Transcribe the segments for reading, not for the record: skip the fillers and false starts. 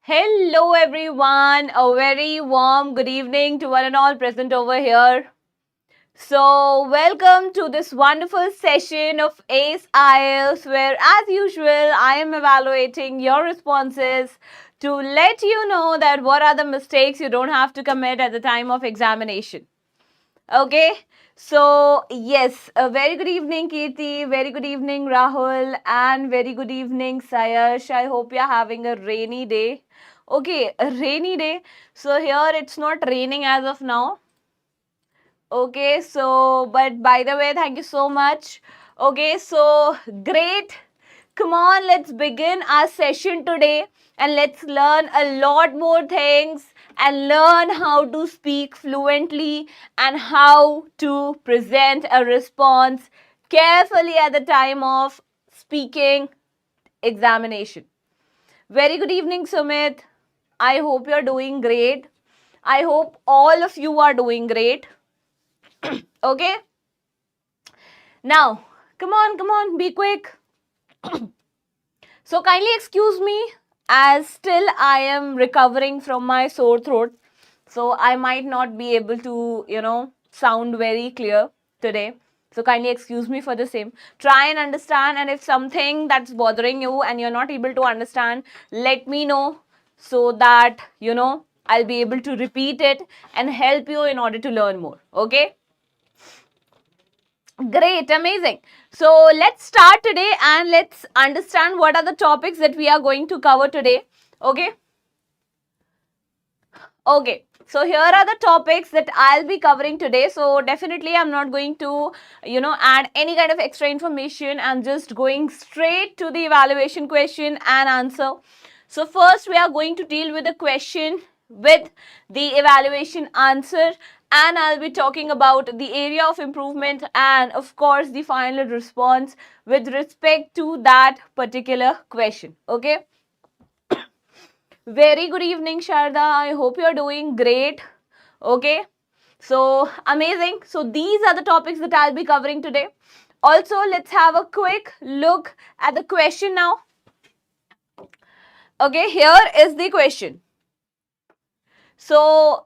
Hello everyone, a very warm good evening to one and all present over here. So, welcome to this wonderful session of ACE IELTS where as usual I am evaluating your responses to let you know that what are the mistakes you don't have to commit at the time of examination. Okay, so yes, a very good evening Kirti, very good evening Rahul, and very good evening Sayash. I hope you're having a rainy day. Okay, a rainy day. So here it's not raining as of now. Okay, so but by the way, thank you so much. Okay, so great. Come on, let's begin our session today and let's learn a lot more things and learn how to speak fluently and how to present a response carefully at the time of speaking examination. Very good evening, Sumit. I hope you're doing great. I hope all of you are doing great. Okay? Now, come on, be quick. So kindly excuse me as still I am recovering from my sore throat. So I might not be able to, sound very clear today. So kindly excuse me for the same. Try and understand, and if something that's bothering you and you're not able to understand, let me know so that, I'll be able to repeat it and help you in order to learn more. Okay? Great, amazing. So let's start today and let's understand what are the topics that we are going to cover today. Okay. Okay. So here are the topics that I'll be covering today. So definitely I'm not going to, add any kind of extra information. I'm just going straight to the evaluation question and answer. So first we are going to deal with the question with the evaluation answer, and I'll be talking about the area of improvement and of course the final response with respect to that particular question. Okay. Very good evening, Sharda. I hope you're doing great. Okay. So amazing. So these are the topics that I'll be covering today. Also, let's have a quick look at the question now. Okay, here is the question. So,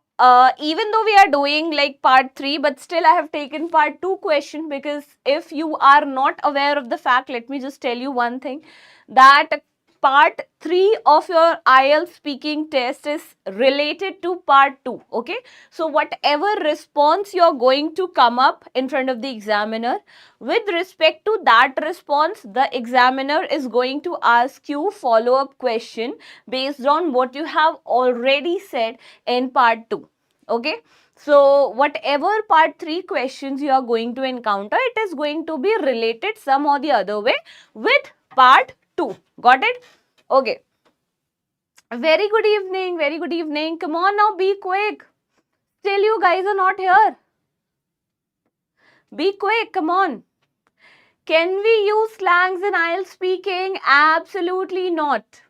even though we are doing like part 3, but still I have taken part 2 question, because if you are not aware of the fact, let me just tell you one thing, that part 3 of your IELTS speaking test is related to part 2. Okay, so whatever response you're going to come up in front of the examiner, with respect to that response, the examiner is going to ask you follow-up question based on what you have already said in part 2. Okay, so whatever part 3 questions you are going to encounter, it is going to be related some or the other way with part 2. Got it? Okay. Very good evening. Very good evening. Come on now, be quick. Still you guys are not here. Be quick. Come on. Can we use slangs in IELTS speaking? Absolutely not.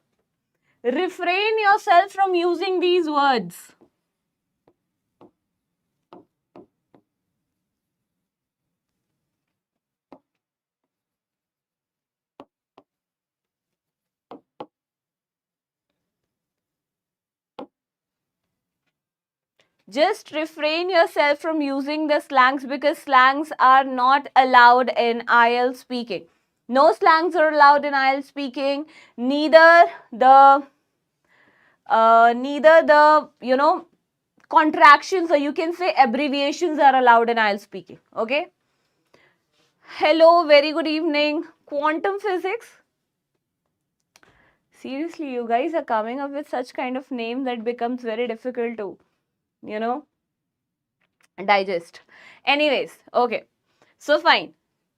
Refrain yourself from using these words. Just refrain yourself from using the slangs, because slangs are not allowed in IELTS speaking. No slangs are allowed in IELTS speaking. Neither the contractions, or you can say abbreviations, are allowed in IELTS speaking. Okay. Hello, very good evening. Quantum physics. Seriously, you guys are coming up with such kind of name that becomes very difficult to, digest. Anyways, okay. So fine.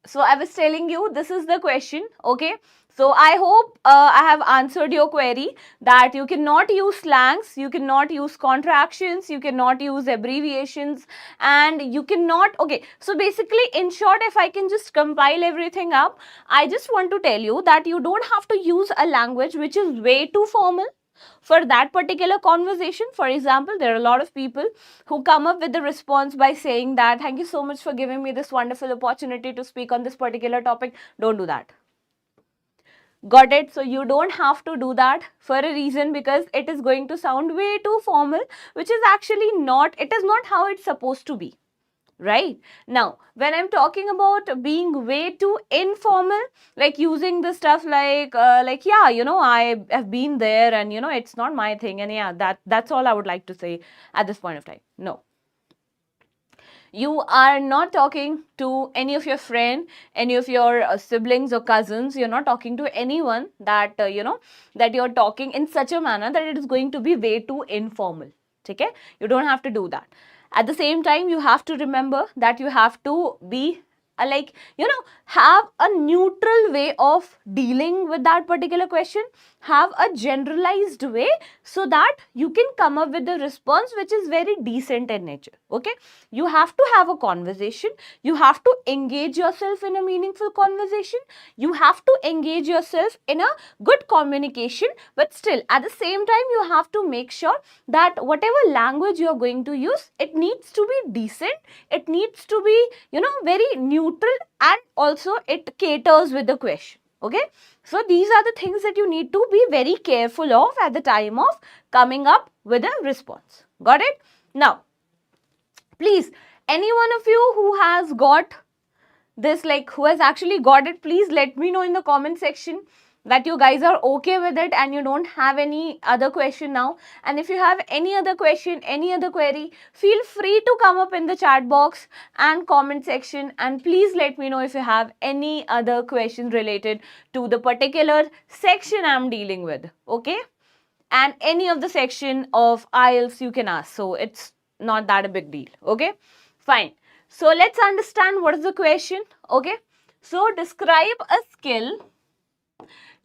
So I was telling you, this is the question. Okay. So I hope I have answered your query that you cannot use slangs, you cannot use contractions, you cannot use abbreviations, and you cannot. Okay. So basically, in short, if I can just compile everything up, I just want to tell you that you don't have to use a language which is way too formal for that particular conversation. For example, there are a lot of people who come up with the response by saying that, thank you so much for giving me this wonderful opportunity to speak on this particular topic. Don't do that. Got it? So you don't have to do that for a reason, because it is going to sound way too formal, which is actually not, it is not how it's supposed to be. Right? Now, when I'm talking about being way too informal, like using the stuff like yeah, you know, I have been there and, you know, it's not my thing. And yeah, that's all I would like to say at this point of time. No. You are not talking to any of your friend, any of your siblings or cousins. You're not talking to anyone that, you know, that you're talking in such a manner that it is going to be way too informal. Okay? You don't have to do that. At the same time, you have to remember that you have to be like, you know, have a neutral way of dealing with that particular question. Have a generalized way so that you can come up with a response which is very decent in nature. Okay? You have to have a conversation. You have to engage yourself in a meaningful conversation. You have to engage yourself in a good communication. But still, at the same time, you have to make sure that whatever language you are going to use, it needs to be decent. It needs to be, you know, very neutral, and also it caters with the question. Okay? So these are the things that you need to be very careful of at the time of coming up with a response. Got it? Now, please, any one of you who has got this, like who has actually got it, please let me know in the comment section that you guys are okay with it and you don't have any other question now. And if you have any other question, any other query, feel free to come up in the chat box and comment section, and please let me know if you have any other questions related to the particular section I'm dealing with. Okay? And any of the section of IELTS you can ask. So it's not that a big deal. Okay? Fine. So let's understand what is the question. Okay? So describe a skill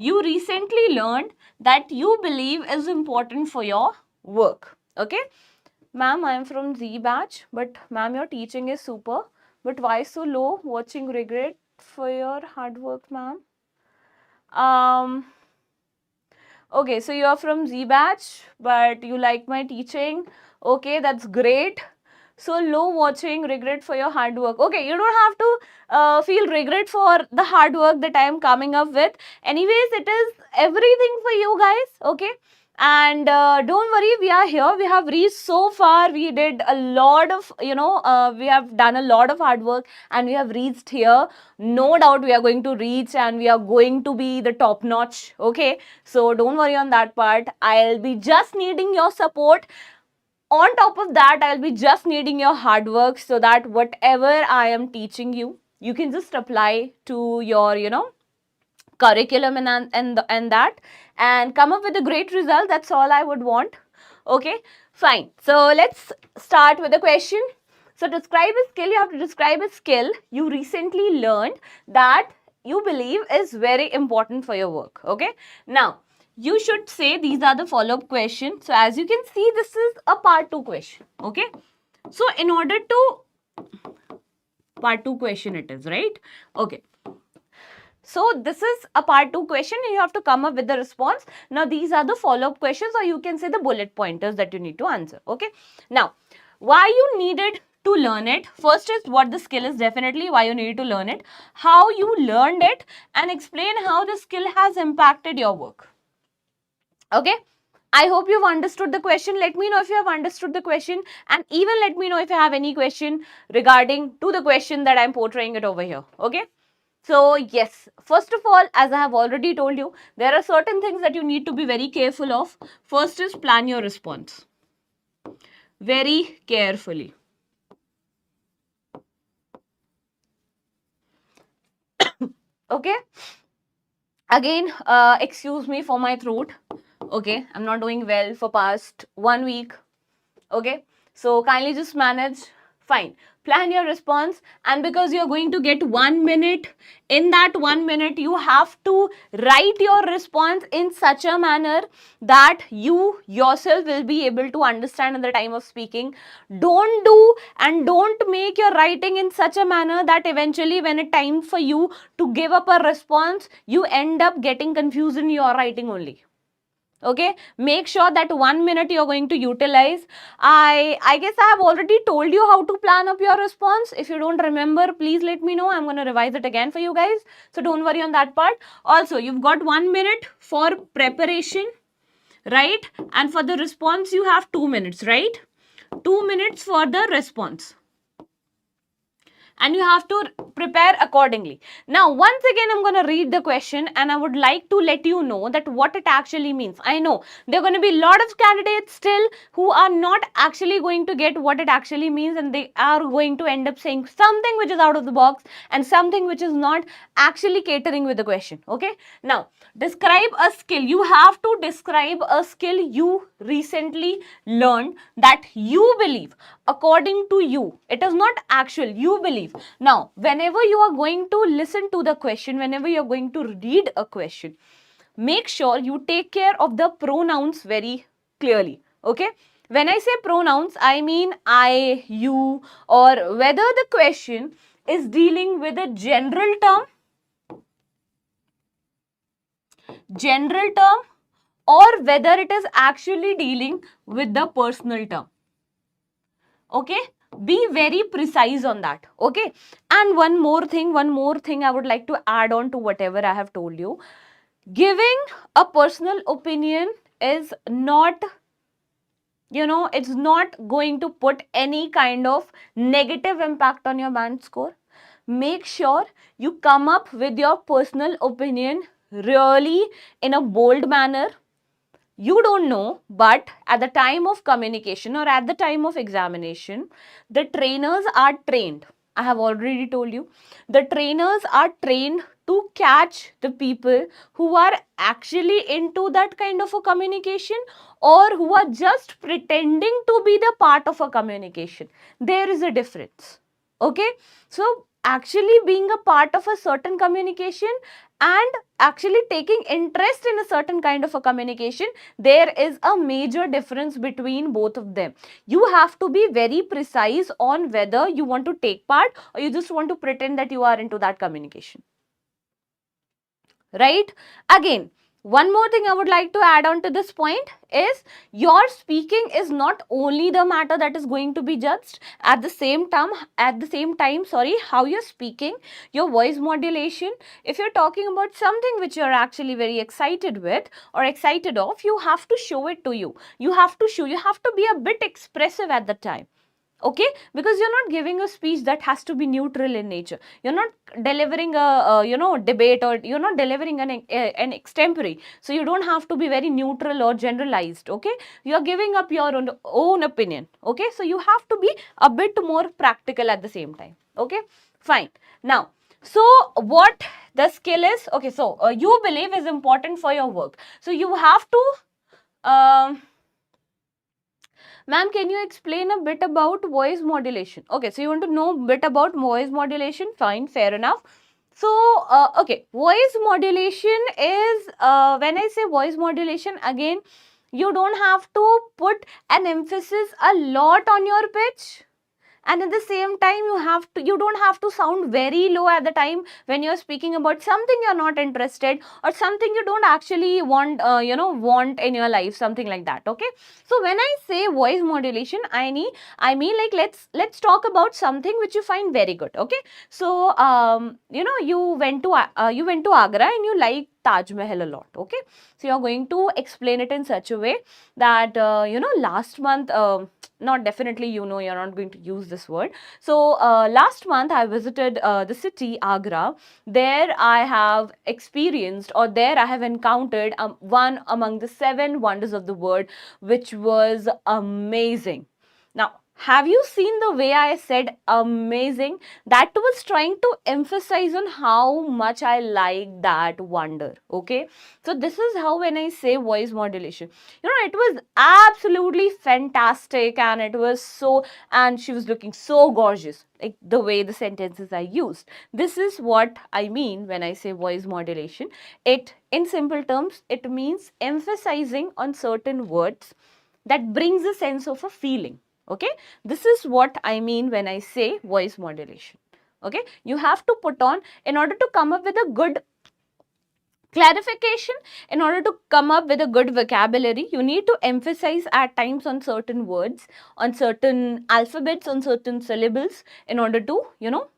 you recently learned that you believe is important for your work. Okay? Ma'am, I am from Z batch, but ma'am, your teaching is super. But why so low? Watching regret for your hard work, ma'am. Okay, so you're from Z batch, but you like my teaching. Okay, that's great. So low watching, regret for your hard work. Okay, you don't have to feel regret for the hard work that I am coming up with. Anyways, it is everything for you guys. Okay. And don't worry, we are here. We have reached so far. We did a lot of, you know, we have done a lot of hard work and we have reached here. No doubt we are going to reach and we are going to be the top notch. Okay. So don't worry on that part. I'll be just needing your support. On top of that, I'll be just needing your hard work so that whatever I am teaching you, you can just apply to your, you know, curriculum and that, and come up with a great result. That's all I would want. Okay, fine. So let's start with the question. So describe a skill. You have to describe a skill you recently learned that you believe is very important for your work. Okay, now you should say these are the follow-up questions. So as you can see, this is a part 2 question. Okay, so in order to part 2 question it is, right? Okay. So this is a part 2 question and you have to come up with the response. Now these are the follow-up questions, or you can say the bullet pointers that you need to answer. Okay. Now, why you needed to learn it? First is what the skill is, definitely why you needed to learn it, how you learned it, and explain how the skill has impacted your work. Okay. I hope you've understood the question. Let me know if you have understood the question, and even let me know if you have any question regarding to the question that I'm portraying it over here. Okay. So yes, first of all, as I have already told you, there are certain things that you need to be very careful of. First is plan your response very carefully. Okay. Again, excuse me for my throat. Okay, I'm not doing well for past 1 week. Okay, so kindly just manage. Fine. Plan your response, and because you're going to get 1 minute, in that 1 minute you have to write your response in such a manner that you yourself will be able to understand at the time of speaking. Don't make your writing in such a manner that eventually when it's time for you to give up a response, you end up getting confused in your writing only. Okay, make sure that 1 minute you're going to utilize. I guess I have already told you how to plan up your response. If you don't remember, please let me know. I'm going to revise it again for you guys. So don't worry on that part. Also, you've got 1 minute for preparation, right? And for the response, you have 2 minutes, right? 2 minutes for the response. And you have to prepare accordingly. Now, once again, I'm going to read the question and I would like to let you know that what it actually means. I know there are going to be a lot of candidates still who are not actually going to get what it actually means, and they are going to end up saying something which is out of the box and something which is not actually catering with the question. Okay. Now, describe a skill. You have to describe a skill you recently learned that you believe, according to you, it is not actual, you believe. Now, whenever you are going to listen to the question, whenever you are going to read a question, make sure you take care of the pronouns very clearly. Okay. When I say pronouns, I mean I, you, or whether the question is dealing with a general term, or whether it is actually dealing with the personal term. Okay, be very precise on that. Okay, and one more thing I would like to add on to whatever I have told you. Giving a personal opinion is not, it's not going to put any kind of negative impact on your band score. Make sure you come up with your personal opinion really in a bold manner. You don't know, but at the time of communication or at the time of examination, the trainers are trained. I have already told you, the trainers are trained to catch the people who are actually into that kind of a communication or who are just pretending to be the part of a communication. There is a difference. Okay, so actually being a part of a certain communication and actually taking interest in a certain kind of a communication, there is a major difference between both of them. You have to be very precise on whether you want to take part or you just want to pretend that you are into that communication. Right? Again, one more thing I would like to add on to this point is your speaking is not only the matter that is going to be judged. At the same time, how you're speaking, your voice modulation. If you're talking about something which you're actually very excited with or excited of, you have to show it to you. You have to be a bit expressive at the time. Okay, because you're not giving a speech that has to be neutral in nature. You're not delivering a debate, or you're not delivering an extempore, so you don't have to be very neutral or generalized. Okay, you're giving up your own opinion. Okay, so you have to be a bit more practical at the same time. Okay, fine. Now, so what the skill is, okay, so you believe is important for your work, so you have to ma'am, can you explain a bit about voice modulation? Okay, so you want to know a bit about voice modulation? Fine, fair enough. So, okay, voice modulation is, when I say voice modulation, again, you don't have to put an emphasis a lot on your pitch. And at the same time, you don't have to sound very low at the time when you're speaking about something you're not interested or something you don't actually want in your life, something like that. Okay, so when I say voice modulation, I mean like, let's talk about something which you find very good. Okay, so you went to Agra and you like Taj Mahal a lot. Okay, so you're going to explain it in such a way that last month, not definitely, you're not going to use this word. So last month I visited the city Agra. There I have experienced, or there I have encountered one among the 7 wonders of the world, which was amazing. Now, have you seen the way I said amazing? That was trying to emphasize on how much I like that wonder. Okay, so this is how, when I say voice modulation, it was absolutely fantastic, and she was looking so gorgeous, like the way the sentences I used. This is what I mean when I say voice modulation. It, in simple terms, it means emphasizing on certain words that brings a sense of a feeling. Okay, this is what I mean when I say voice modulation. Okay, you have to put on, in order to come up with a good Clarification: in order to come up with a good vocabulary, you need to emphasize at times on certain words, on certain alphabets, on certain syllables, in order to,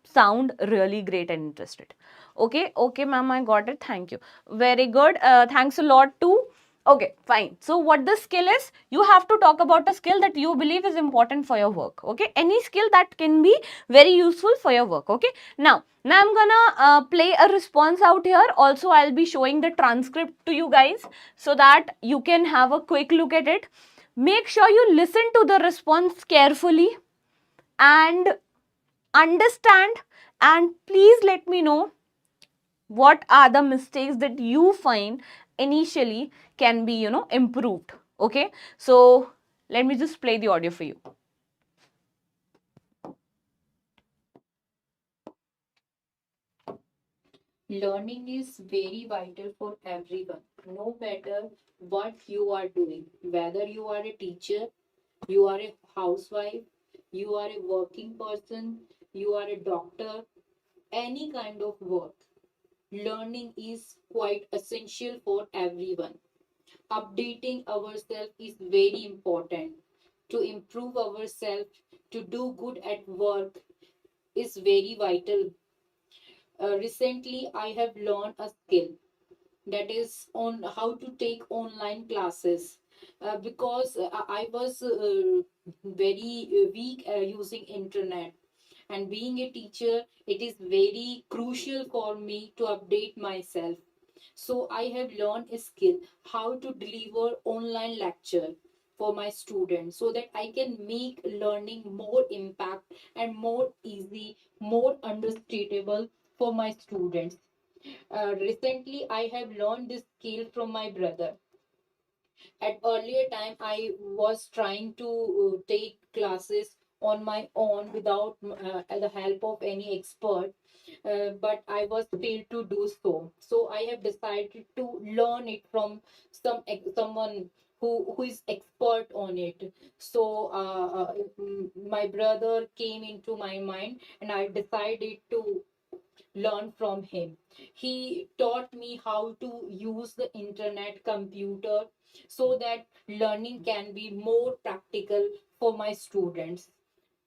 sound really great and interested. Okay, ma'am, I got it. Thank you. Very good. Thanks a lot too. Okay, fine. So what the skill is, you have to talk about a skill that you believe is important for your work. Okay, any skill that can be very useful for your work. Okay, now I'm gonna play a response out here. Also, I'll be showing the transcript to you guys so that you can have a quick look at it. Make sure you listen to the response carefully and understand, and please let me know what are the mistakes that you find initially can be, improved. Okay, so let me just play the audio for you. Learning is very vital for everyone, no matter what you are doing. Whether you are a teacher, you are a housewife, you are a working person, you are a doctor, any kind of work. Learning is quite essential for everyone. Updating ourselves is very important. To improve ourselves, to do good at work is very vital. Recently, I have learned a skill that is on how to take online classes because I was very weak using internet, and being a teacher, it is very crucial for me to update myself. So I have learned a skill how to deliver online lecture for my students so that I can make learning more impact and more easy, more understandable for my students. Recently, I have learned this skill from my brother. At earlier time, I was trying to take classes on my own without the help of any expert, but I was failed to do so. So I have decided to learn it from someone who is expert on it. So my brother came into my mind, and I decided to learn from him. He taught me how to use the internet, computer, so that learning can be more practical for my students,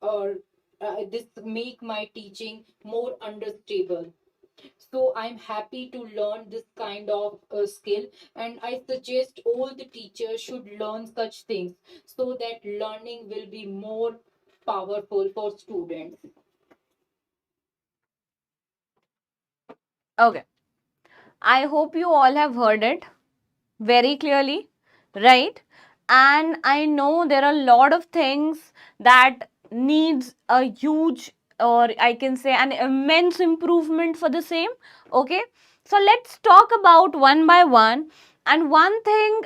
or this make my teaching more understandable. So I'm happy to learn this kind of skill, and I suggest all the teachers should learn such things so that learning will be more powerful for students. Okay, I hope you all have heard it very clearly, right? And I know there are a lot of things that needs a huge, or I can say an immense improvement for the same. Okay, so let's talk about one by one. And one thing,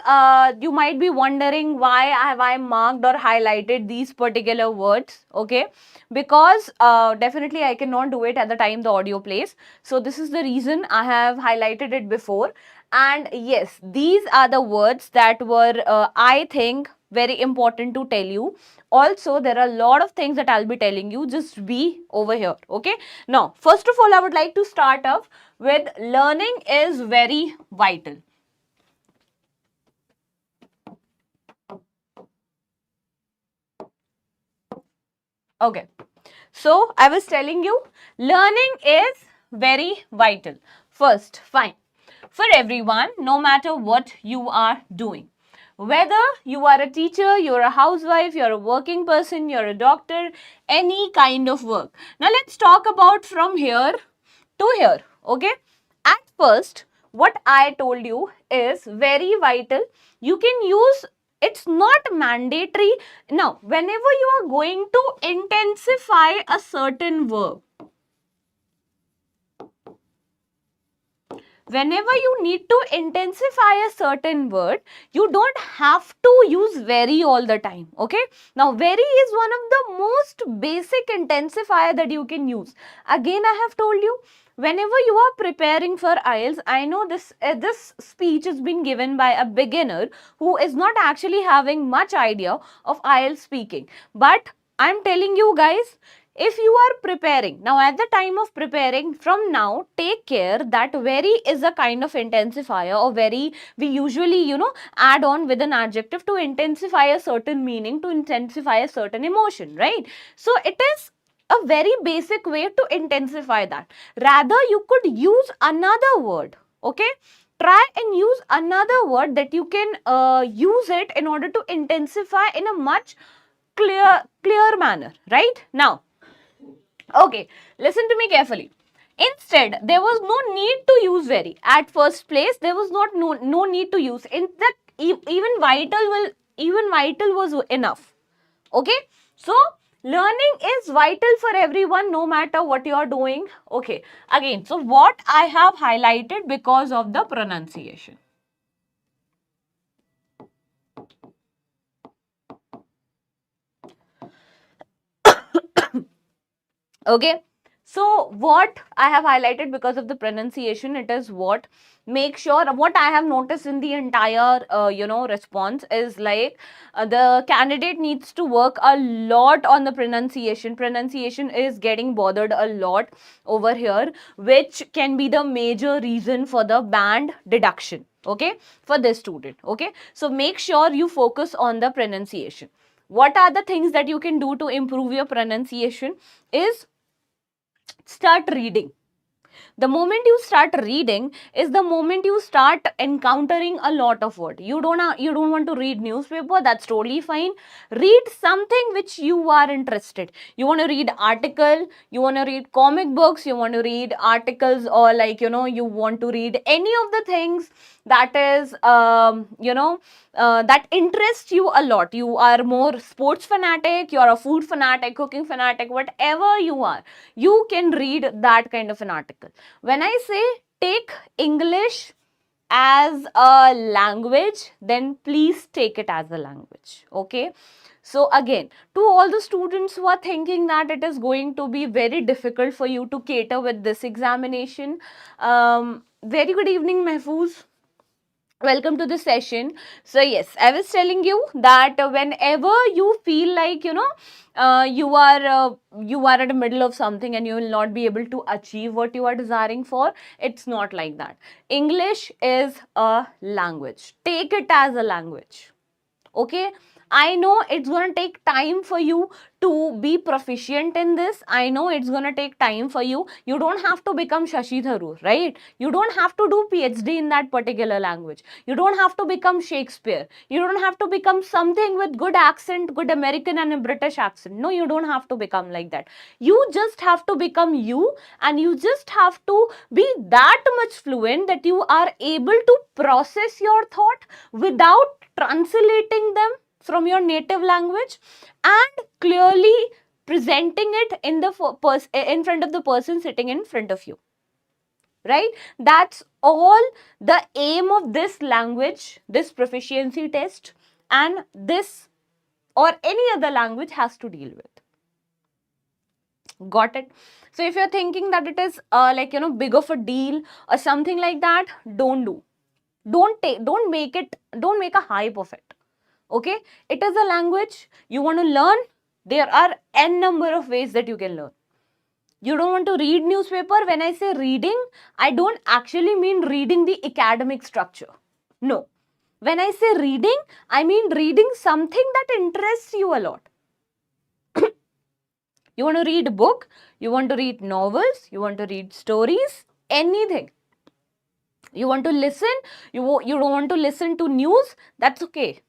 you might be wondering, why have I marked or highlighted these particular words? Okay, because definitely I cannot do it at the time the audio plays. So this is the reason I have highlighted it before. And yes, these are the words that were, I think, very important to tell you. Also, there are a lot of things that I'll be telling you. Just be over here. Okay. Now, first of all, I would like to start off with learning is very vital. Okay. So, I was telling you, learning is very vital. First, fine. For everyone, no matter what you are doing. Whether you are a teacher, you're a housewife, you're a working person, you're a doctor, any kind of work. Now, let's talk about from here to here. Okay. At first, what I told you is very vital. You can use, it's not mandatory. Now, whenever you are going to intensify a certain verb, whenever you need to intensify a certain word, you don't have to use very all the time. Okay. Now, very is one of the most basic intensifier that you can use. Again, I have told you, whenever you are preparing for IELTS, I know this speech is being given by a beginner who is not actually having much idea of IELTS speaking. But I'm telling you guys, if you are preparing, now at the time of preparing, from now, take care that very is a kind of intensifier, or very, we usually, add on with an adjective to intensify a certain meaning, to intensify a certain emotion, right? So it is a very basic way to intensify that. Rather, you could use another word, okay? Try and use another word that you can use it in order to intensify in a much clear manner, right? Now, okay, listen to me carefully. Instead, there was no need to use very. At first place, there was no need to use. In that, even vital was enough. Okay, so learning is vital for everyone, no matter what you are doing. Okay, again, so what I have highlighted because of the pronunciation. Okay, so what I have highlighted because of the pronunciation, it is what, make sure, what I have noticed in the entire response is like, the candidate needs to work a lot on the pronunciation is getting bothered a lot over here, which can be the major reason for the band deduction, okay, for this student. Okay, so make sure you focus on the pronunciation. What are the things that you can do to improve your pronunciation is start reading. The moment you start reading is the moment you start encountering a lot of words. You don't want to read newspaper, that's totally fine. Read something which you are interested. You want to read article, you want to read comic books, you want to read articles, or like, you want to read any of the things that is that interests you a lot. You are more sports fanatic, you are a food fanatic, cooking fanatic, whatever you are, you can read that kind of an article. When I say take English as a language, then please take it as a language. Okay, so again, to all the students who are thinking that it is going to be very difficult for you to cater with this examination, very good evening, Mahfouz. Welcome to the session. So yes, I was telling you that whenever you feel like, you are at the middle of something and you will not be able to achieve what you are desiring for, it's not like that. English is a language. Take it as a language. Okay, I know it's going to take time for you to be proficient in this. I know it's going to take time for you. You don't have to become Shashi Tharoor, right? You don't have to do PhD in that particular language. You don't have to become Shakespeare. You don't have to become something with good accent, good American and a British accent. No, you don't have to become like that. You just have to become you, and you just have to be that much fluent that you are able to process your thought without translating them from your native language and clearly presenting it in in front of the person sitting in front of you, right? That's all the aim of this language, this proficiency test, and this or any other language has to deal with. Got it? So if you're thinking that it is big of a deal or something like that, don't make a hype of it. Okay, it is a language you want to learn. There are n number of ways that you can learn. You don't want to read newspaper. When I say reading, I don't actually mean reading the academic structure. No, when I say reading, I mean reading something that interests you a lot. You want to read a book, you want to read novels, you want to read stories, anything. You want to listen, you don't want to listen to news, that's okay.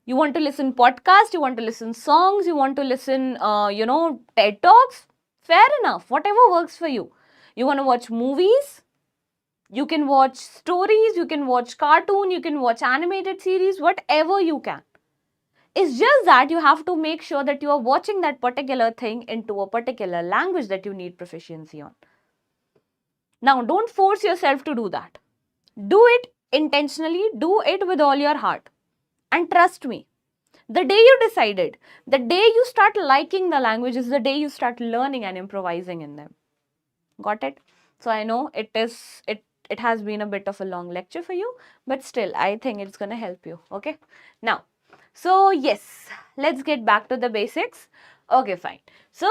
You want to listen podcast, you want to listen songs, you want to listen, TED Talks, fair enough, whatever works for you. You want to watch movies, you can watch stories, you can watch cartoon, you can watch animated series, whatever you can. It's just that you have to make sure that you are watching that particular thing into a particular language that you need proficiency on. Now, don't force yourself to do that. Do it intentionally, do it with all your heart. And trust me, the day you decided, the day you start liking the language is the day you start learning and improvising in them. Got it? So I know it has been a bit of a long lecture for you, but still I think it's going to help you. Okay? Now, so yes, let's get back to the basics. Okay, fine. So,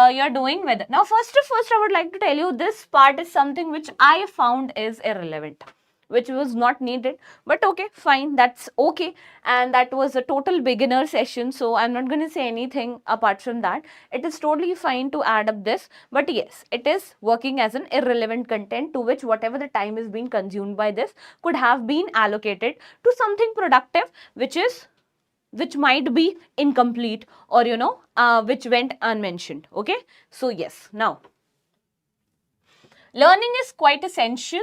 you're doing weather. Now, first, I would like to tell you this part is something which I found is irrelevant, which was not needed. But okay, fine. That's okay. And that was a total beginner session. So, I'm not going to say anything apart from that. It is totally fine to add up this. But yes, it is working as an irrelevant content to which whatever the time is being consumed by this could have been allocated to something productive, which might be incomplete, or which went unmentioned. Okay, so yes, now learning is quite essential,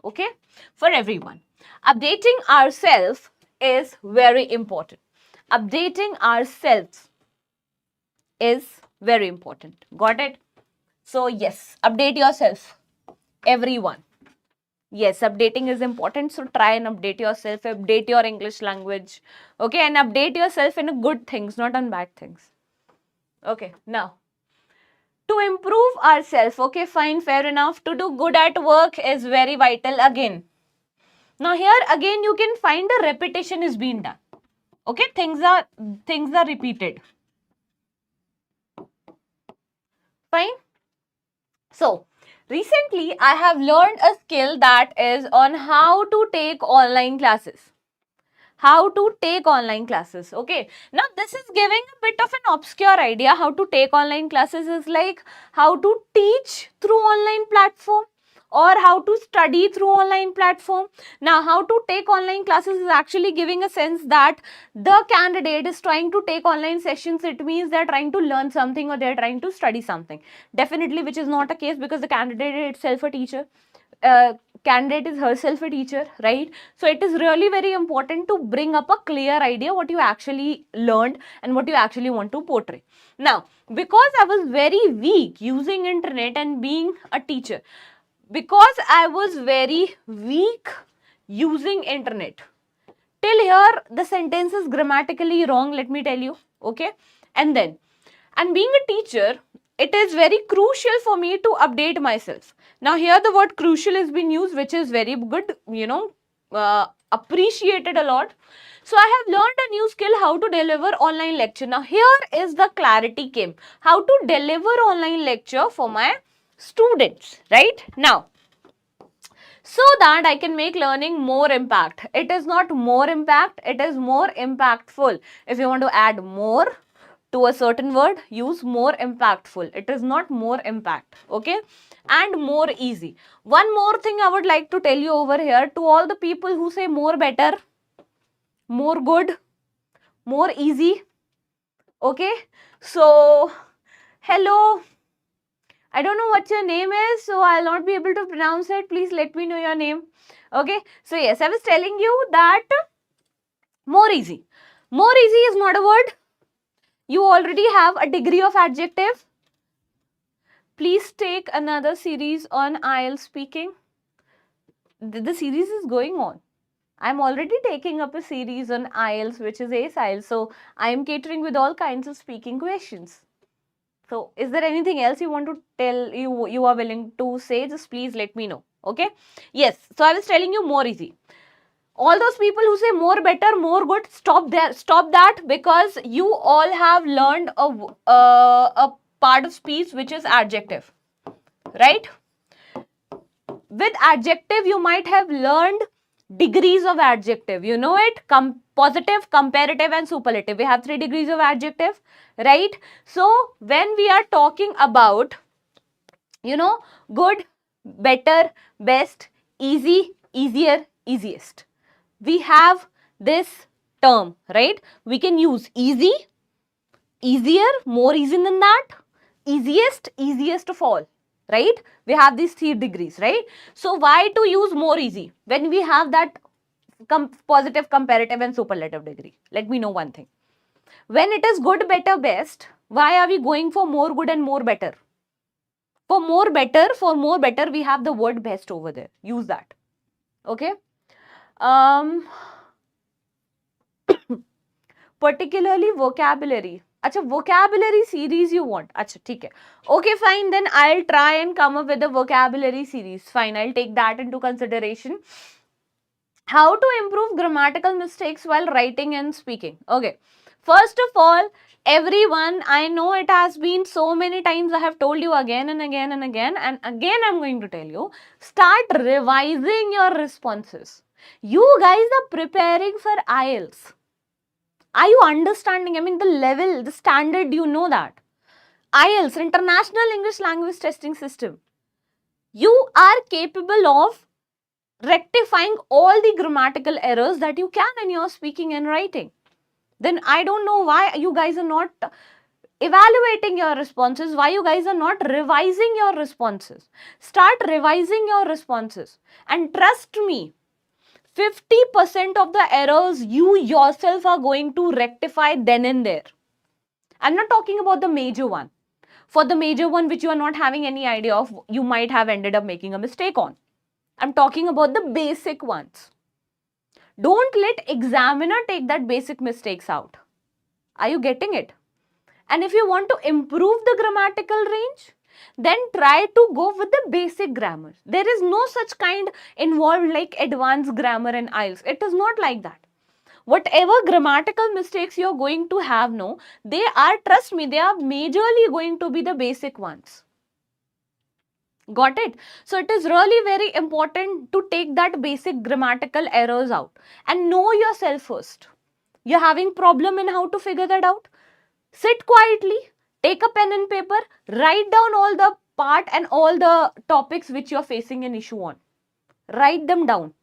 okay, for everyone. Updating ourselves is very important. Updating ourselves is very important. Got it? So yes, update yourself, everyone. Yes, updating is important. So try and update yourself, update your English language. Okay, and update yourself in good things, not on bad things. Okay, now to improve ourselves. Okay, fine, fair enough. To do good at work is very vital again. Now here again you can find a repetition is being done. Okay, things are repeated. Fine. So recently I have learned a skill that is on how to take online classes. How to take online classes. Okay, now this is giving a bit of an obscure idea. How to take online classes is like how to teach through online platform, or how to study through online platform. Now how to take online classes is actually giving a sense that the candidate is trying to take online sessions. It means they're trying to learn something or they're trying to study something. Definitely, which is not a case, because the candidate itself a teacher. Candidate is herself a teacher, right? So it is really very important to bring up a clear idea what you actually learned and what you actually want to portray. Now, because I was very weak using internet and being a teacher, because I was very weak using internet, till here the sentence is grammatically wrong, let me tell you. Okay, and being a teacher, it is very crucial for me to update myself. Now here the word crucial has been used, which is very good, appreciated a lot. So I have learned a new skill, how to deliver online lecture. Now here is the clarity came, how to deliver online lecture for my students, right? Now, so that I can make learning more impact. It is not more impact, it is more impactful. If you want to add more to a certain word, use more impactful. It is not more impact, okay? And more easy. One more thing I would like to tell you over here, to all the people who say more better, more good, more easy, okay? So, hello. I don't know what your name is, so I'll not be able to pronounce it. Please let me know your name. Okay. So yes, I was telling you that more easy. More easy is not a word. You already have a degree of adjective. Please take another series on IELTS speaking. The series is going on. I'm already taking up a series on IELTS, which is ACE IELTS. So I am catering with all kinds of speaking questions. So is there anything else you want to tell, you are willing to say? Just please let me know. Okay. Yes. So I was telling you more easy. All those people who say more better, more good, stop there. Stop that, because you all have learned a part of speech which is adjective, right? With adjective, you might have learned degrees of adjective. You know it? Positive, comparative and superlative. We have 3 degrees of adjective, right? So when we are talking about, good, better, best, easy, easier, easiest, we have this term, right? We can use easy, easier, more easy than that, easiest, easiest of all, right? We have these 3 degrees, right? So why to use more easy when we have that positive, comparative and superlative degree? Let me know one thing. When it is good, better, best, why are we going for more good and more better? For more better, we have the word best over there. Use that. Okay. Particularly vocabulary. Acha, vocabulary series you want. Acha, theek hai. Okay, fine. Then I'll try and come up with a vocabulary series. Fine, I'll take that into consideration. How to improve grammatical mistakes while writing and speaking. Okay, First of all, everyone, I know it has been so many times I have told you again and again and again, and again I'm going to tell you, start revising your responses. You guys are preparing for IELTS. Are you understanding? I mean, the level, the standard, you know that. IELTS, International English Language Testing System. You are capable of rectifying all the grammatical errors that you can in your speaking and writing. Then I don't know why you guys are not evaluating your responses, why you guys are not revising your responses. Start revising your responses. And trust me, 50% of the errors you yourself are going to rectify then and there. I'm not talking about the major one. For the major one which you are not having any idea of, you might have ended up making a mistake on. I'm talking about the basic ones. Don't let examiner take that basic mistakes out. Are you getting it? And if you want to improve the grammatical range, then try to go with the basic grammar. There is no such kind involved like advanced grammar and IELTS. It is not like that. Whatever grammatical mistakes you're going to have, no, they are, trust me, they are majorly going to be the basic ones. Got it? So it is really very important to take that basic grammatical errors out and know yourself first. You're having problem in how to figure that out? Sit quietly, take a pen and paper, write down all the part and all the topics which you're facing an issue on. Write them down.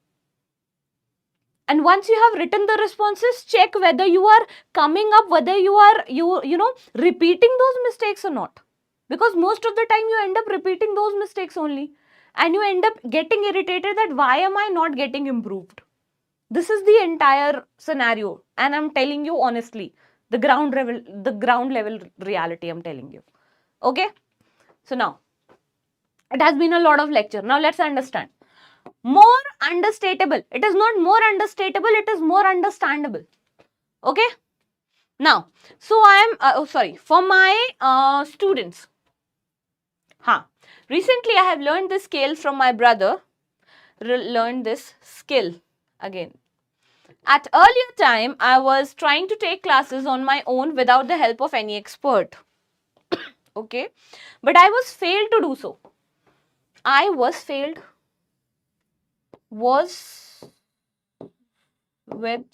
And once you have written the responses, check whether you are coming up, whether you are, repeating those mistakes or not. Because most of the time you end up repeating those mistakes only. And you end up getting irritated that why am I not getting improved? This is the entire scenario. And I'm telling you honestly, the ground level reality I'm telling you. Okay? So now, it has been a lot of lecture. Now let's understand. More understatable. It is not more understatable, it is more understandable. Okay? Now, so I am, for my students. Recently I have learned this scale from my brother. Learned this skill again. At earlier time, I was trying to take classes on my own without the help of any expert. Okay? But I was failed to do so. I was failed. Was with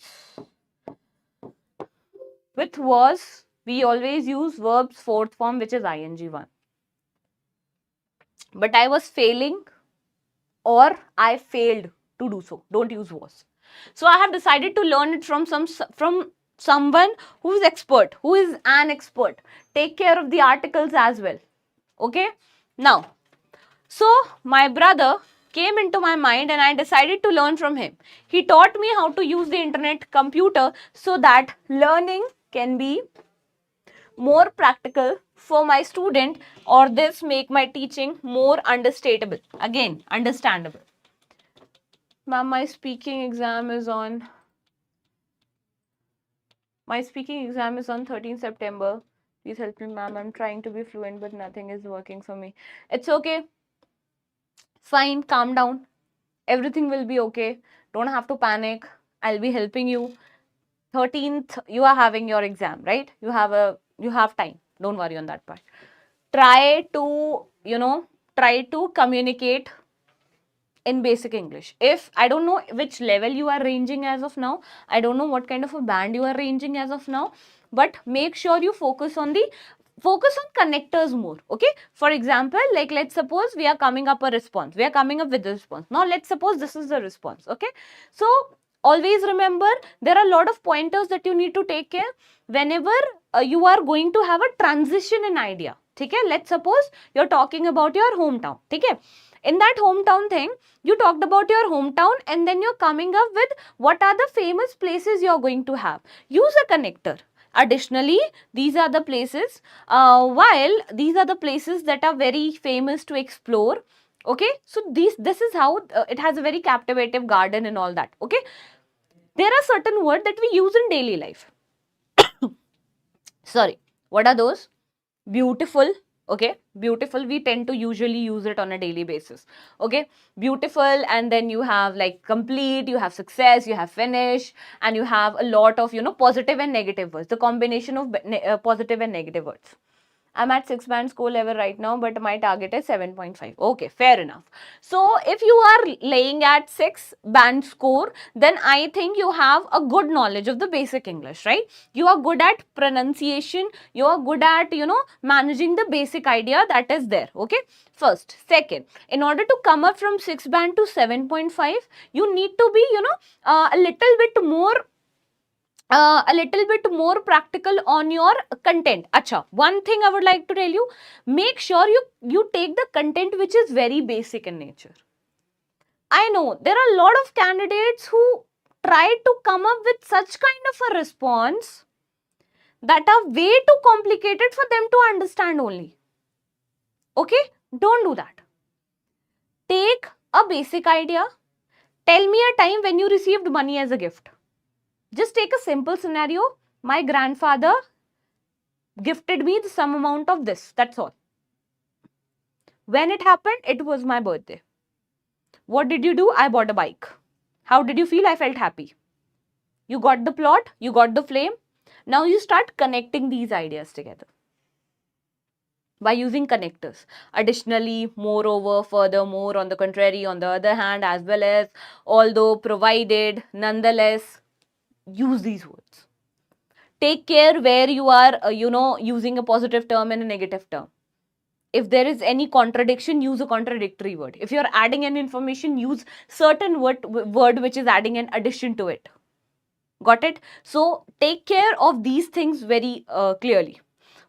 was, we always use verbs fourth form, which is ing1. But I was failing or I failed to do so. Don't use was. So I have decided to learn it from someone who is expert, who is an expert. Take care of the articles as well. Okay? Now, so my brother came into my mind and I decided to learn from him. He taught me how to use the internet computer so that learning can be more practical for my student, or this make my teaching more understandable. Again, understandable. Ma'am, my speaking exam is on 13th September. Please help me, ma'am. I'm trying to be fluent, but nothing is working for me. It's okay. Fine, calm down. Everything will be okay. Don't have to panic. I'll be helping you. 13th, you are having your exam, right? You have time. Don't worry on that part. Try to communicate in basic English. If I don't know which level you are ranging as of now, I don't know what kind of a band you are ranging as of now, but make sure you focus on connectors more. Okay? For example, like let's suppose we are coming up with the response. Now let's suppose this is the response. Okay? So always remember, there are a lot of pointers that you need to take care whenever you are going to have a transition in idea. Okay? Let's suppose you're talking about your hometown. Okay? In that hometown thing, you talked about your hometown and then you're coming up with what are the famous places you're going to have. Use a connector. Additionally, these are the places, these are the places that are very famous to explore. Okay, so this is how it has a very captivative garden and all that. Okay, there are certain words that we use in daily life. Sorry, what are those? Beautiful. Okay, Beautiful, we tend to usually use it on a daily basis. Okay, beautiful, and then you have like complete, you have success, you have finish, and you have a lot of, you know, positive and negative words, the combination of positive and negative words. I'm at 6 band score level right now, but my target is 7.5. Okay, fair enough. So if you are laying at 6 band score, then I think you have a good knowledge of the basic English, right? You are good at pronunciation. You are good at, you know, managing the basic idea that is there. Okay, first. Second, in order to come up from 6 band to 7.5, you need to be, you know, a little bit more practical on your content. Acha, one thing I would like to tell you, make sure you take the content which is very basic in nature. I know there are a lot of candidates who try to come up with such kind of a response that are way too complicated for them to understand only. Okay, don't do that. Take a basic idea. Tell me a time when you received money as a gift. Just take a simple scenario. My grandfather gifted me some amount of this. That's all. When it happened, it was my birthday. What did you do? I bought a bike. How did you feel? I felt happy. You got the plot, you got the flame. Now you start connecting these ideas together by using connectors. Additionally, moreover, furthermore, on the contrary, on the other hand, as well as, although, provided, nonetheless, use these words. Take care where you are, using a positive term and a negative term. If there is any contradiction, use a contradictory word. If you're adding an information, use certain word which is adding an addition to it. Got it? So take care of these things very clearly.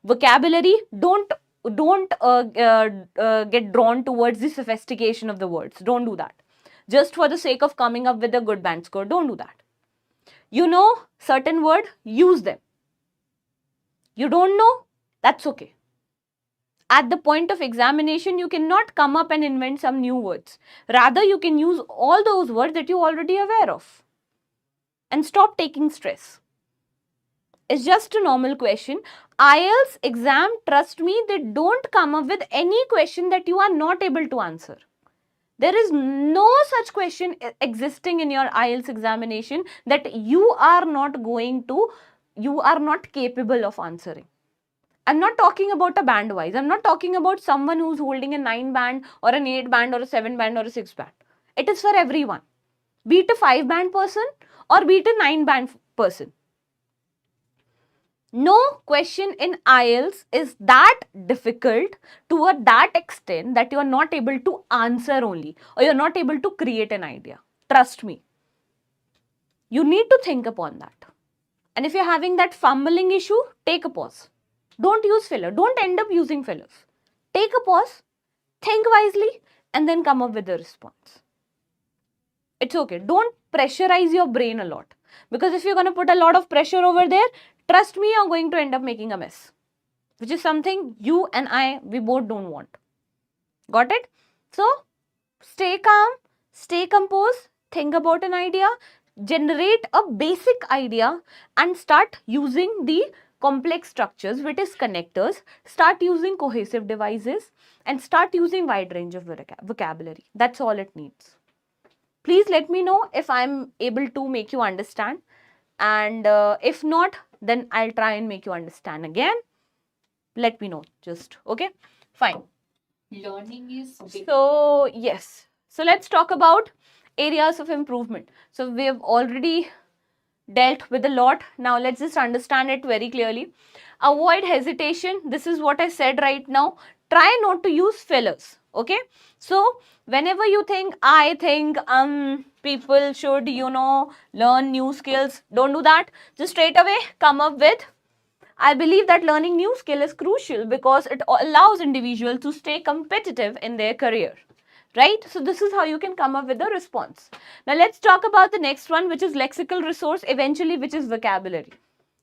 Vocabulary, don't get drawn towards the sophistication of the words. Don't do that. Just for the sake of coming up with a good band score, don't do that. You know certain word, use them. You don't know, that's okay. At the point of examination, you cannot come up and invent some new words. Rather, you can use all those words that you're already aware of. And stop taking stress. It's just a normal question. IELTS exam, trust me, they don't come up with any question that you are not able to answer. There is no such question existing in your IELTS examination that you are not capable of answering. I'm not talking about a band wise. I'm not talking about someone who's holding a 9 band or an 8 band or a 7 band or a 6 band. It is for everyone. Be it a 5 band person or be it a 9 band person. No question in IELTS is that difficult to that extent that you are not able to answer only, or you're not able to create an idea. Trust me. You need to think upon that. And if you're having that fumbling issue, take a pause. Don't use filler. Don't end up using fillers. Take a pause, think wisely, and then come up with a response. It's okay. Don't pressurize your brain a lot. Because if you're going to put a lot of pressure over there, trust me, you're going to end up making a mess. Which is something you and I, we both don't want. Got it? So, stay calm, stay composed, think about an idea, generate a basic idea, and start using the complex structures, which is connectors, start using cohesive devices, and start using wide range of vocabulary. That's all it needs. Please let me know if I'm able to make you understand. And if not, then I'll try and make you understand again. Let me know just, okay? Fine. Learning is big. So, yes. So, let's talk about areas of improvement. So, we have already dealt with a lot. Now, let's just understand it very clearly. Avoid hesitation. This is what I said right now. Try not to use fillers. Okay. So, whenever you think, I think people should, learn new skills, don't do that. Just straight away come up with, I believe that learning new skill is crucial because it allows individuals to stay competitive in their career. Right? So this is how you can come up with a response. Now let's talk about the next one, which is lexical resource, eventually which is vocabulary.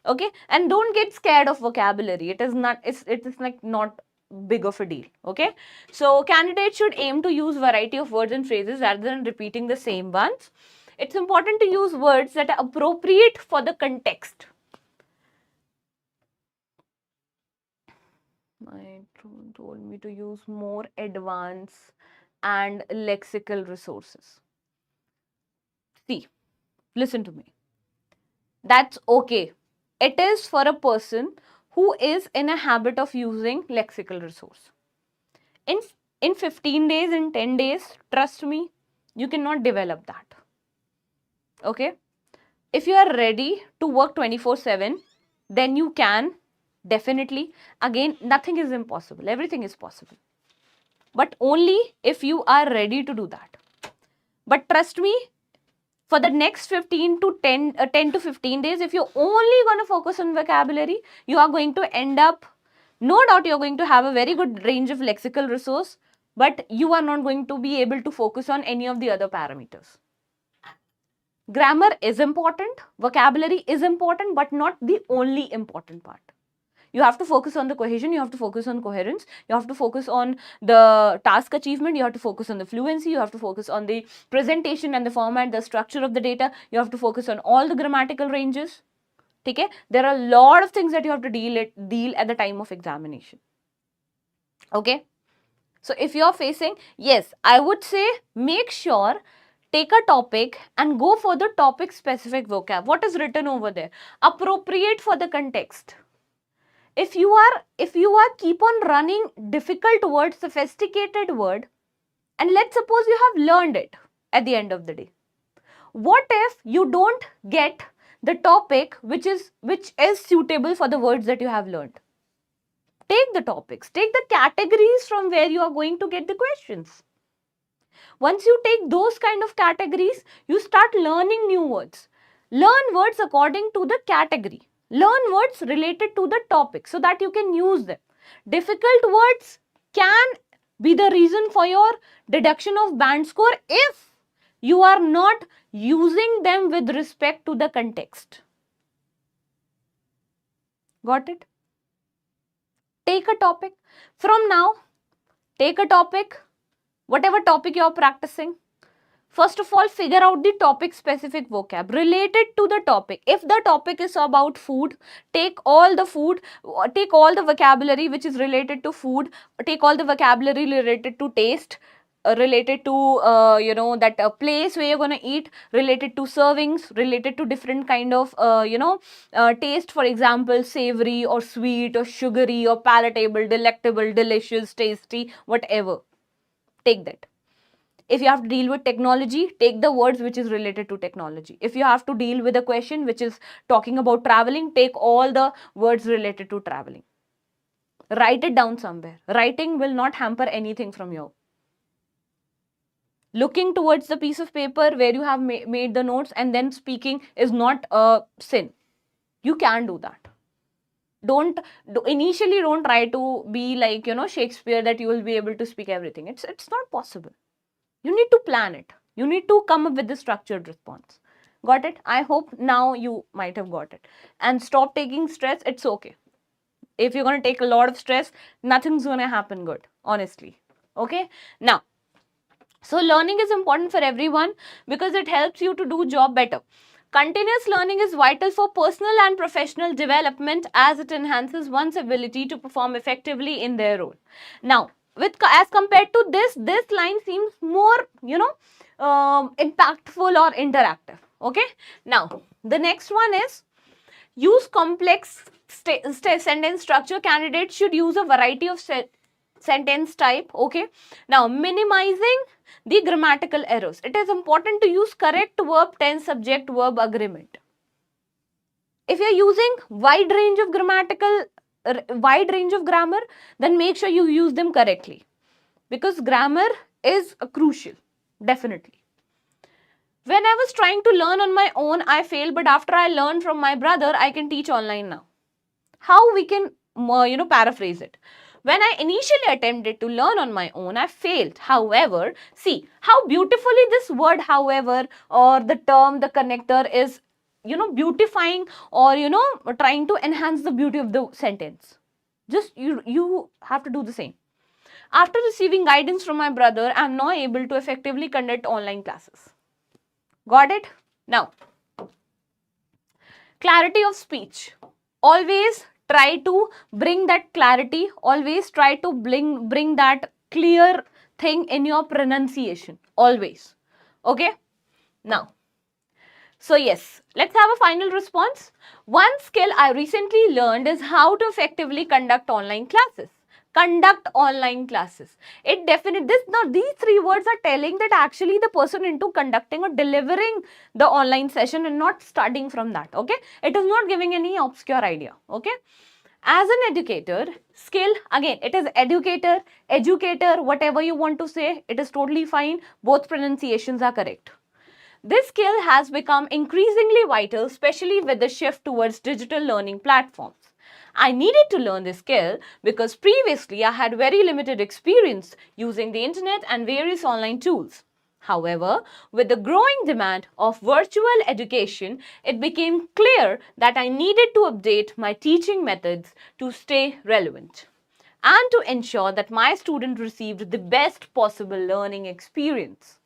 Okay? And don't get scared of vocabulary. It is like not big of a deal. Okay? So candidates should aim to use variety of words and phrases rather than repeating the same ones. It's important to use words that are appropriate for the context. My told me to use more advanced and lexical resources. See, listen to me. That's okay. It is for a person who is in a habit of using lexical resource. In in 15 days, in 10 days, trust me, you cannot develop that. Okay? If you are ready to work 24/7, then you can definitely. Again, nothing is impossible. Everything is possible. But only if you are ready to do that. But trust me, for the next 10 to 15 days, if you're only going to focus on vocabulary, you are going to end up, no doubt you're going to have a very good range of lexical resource, but you are not going to be able to focus on any of the other parameters. Grammar is important, vocabulary is important, but not the only important part. You have to focus on the cohesion, you have to focus on coherence, you have to focus on the task achievement, you have to focus on the fluency, you have to focus on the presentation and the format, the structure of the data, you have to focus on all the grammatical ranges. Okay? There are a lot of things that you have to deal at the time of examination. Okay? So if you are facing, yes, I would say make sure take a topic and go for the topic specific vocab. What is written over there? Appropriate for the context. If you are keep on running difficult word, sophisticated word, and let's suppose you have learned it at the end of the day, what if you don't get the topic which is suitable for the words that you have learned? Take the topics, take the categories from where you are going to get the questions. Once you take those kind of categories, you start learning new words. Learn words according to the category. Learn words related to the topic so that you can use them. Difficult words can be the reason for your deduction of band score if you are not using them with respect to the context. Got it? Take a topic. From now, take a topic, whatever topic you are practicing. First of all, figure out the topic specific vocab related to the topic. If the topic is about food, take all the vocabulary which is related to food, take all the vocabulary related to taste, related to that place where you're going to eat, related to servings, related to different kind of taste, for example, savory or sweet or sugary or palatable, delectable, delicious, tasty, whatever. Take that. If you have to deal with technology, take the words which is related to technology. If you have to deal with a question which is talking about traveling, take all the words related to traveling. Write it down somewhere. Writing will not hamper anything from you. Looking towards the piece of paper where you have made the notes and then speaking is not a sin. You can do that. Initially don't try to be like, Shakespeare, that you will be able to speak everything. It's not possible. You need to plan it. You need to come up with the structured response. Got it? I hope now you might have got it. And stop taking stress. It's okay. If you're going to take a lot of stress, nothing's going to happen good, honestly. Okay? Now, so learning is important for everyone because it helps you to do job better. Continuous learning is vital for personal and professional development as it enhances one's ability to perform effectively in their role. Now, as compared to this line seems more, impactful or interactive. Okay. Now, the next one is use complex sentence structure. Candidates should use a variety of sentence type. Okay. Now, minimizing the grammatical errors. It is important to use correct verb tense, subject, verb agreement. If you are using wide range of grammar, then make sure you use them correctly, because grammar is crucial, definitely. When I was trying to learn on my own, I failed, but after I learned from my brother, I can teach online now. How we can, paraphrase it? When I initially attempted to learn on my own, I failed. However, see how beautifully this word however or the term, the connector is, beautifying or, trying to enhance the beauty of the sentence. Just you have to do the same. After receiving guidance from my brother, I am now able to effectively conduct online classes. Got it? Now, clarity of speech. Always try to bring that clarity. Always try to bring that clear thing in your pronunciation. Always. Okay? Now, so yes, let's have a final response. One skill I recently learned is how to effectively conduct online classes. Conduct online classes. It definitely, these three words are telling that actually the person into conducting or delivering the online session and not starting from that. Okay. It is not giving any obscure idea. Okay. As an educator, skill, again, it is educator, whatever you want to say, it is totally fine. Both pronunciations are correct. This skill has become increasingly vital, especially with the shift towards digital learning platforms. I needed to learn this skill because previously I had very limited experience using the internet and various online tools. However, with the growing demand of virtual education, it became clear that I needed to update my teaching methods to stay relevant and to ensure that my students received the best possible learning experience.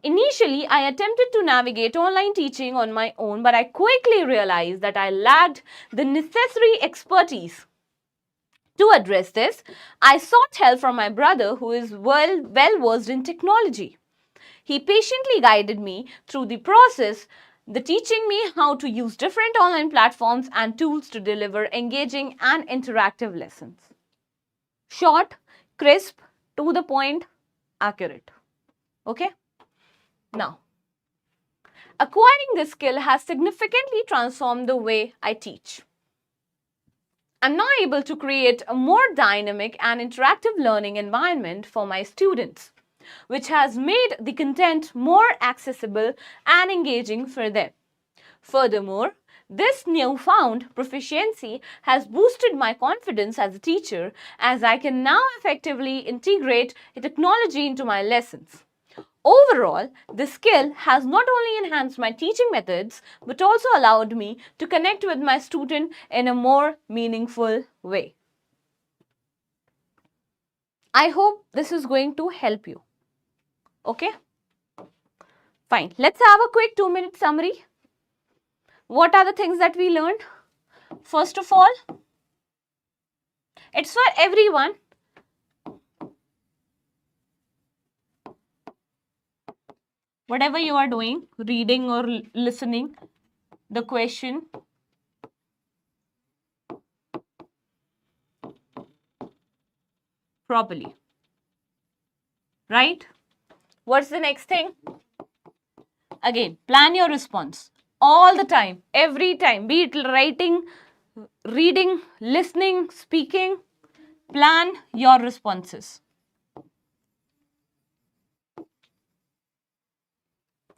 Initially, I attempted to navigate online teaching on my own, but I quickly realized that I lacked the necessary expertise. To address this, I sought help from my brother, who is well versed in technology. He patiently guided me through the process, teaching me how to use different online platforms and tools to deliver engaging and interactive lessons. Short, crisp, to the point, accurate. Okay? Now, acquiring this skill has significantly transformed the way I teach. I'm now able to create a more dynamic and interactive learning environment for my students, which has made the content more accessible and engaging for them. Furthermore, this newfound proficiency has boosted my confidence as a teacher, as I can now effectively integrate technology into my lessons. Overall, this skill has not only enhanced my teaching methods, but also allowed me to connect with my student in a more meaningful way. I hope this is going to help you. Okay? Fine. Let's have a quick 2-minute summary. What are the things that we learned? First of all, it's for everyone. Whatever you are doing, reading or listening, the question, properly. Right? What's the next thing? Again, plan your response. All the time, every time, be it writing, reading, listening, speaking, plan your responses.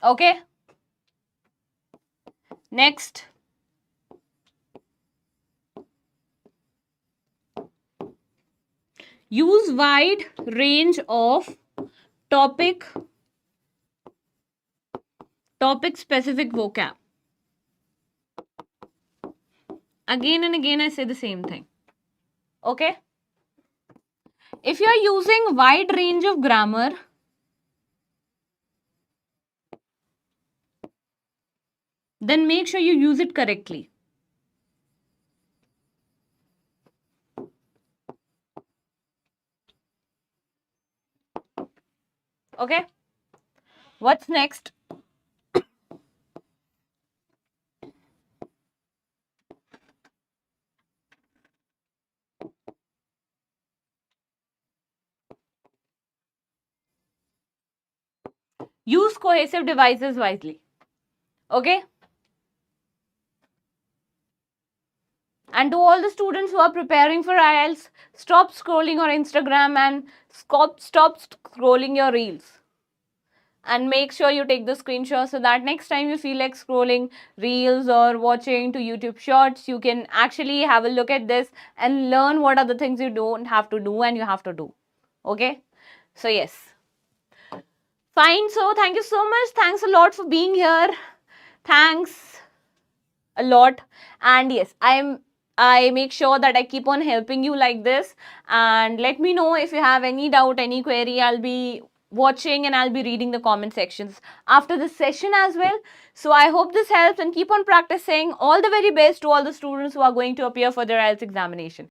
Okay? Next. Use wide range of topic specific vocab. Again and again I say the same thing. Okay? If you are using wide range of grammar, then make sure you use it correctly. Okay? What's next? Use cohesive devices wisely. Okay? And to all the students who are preparing for IELTS, stop scrolling your Instagram and stop scrolling your reels. And make sure you take the screenshot so that next time you feel like scrolling reels or watching to YouTube shorts, you can actually have a look at this and learn what are the things you don't have to do and you have to do. Okay? So yes. Fine. So thank you so much. Thanks a lot for being here. Thanks a lot. And yes, I make sure that I keep on helping you like this, and let me know if you have any doubt, any query. I'll be watching, and I'll be reading the comment sections after this session as well. So I hope this helps, and keep on practicing. All the very best to all the students who are going to appear for their IELTS examination.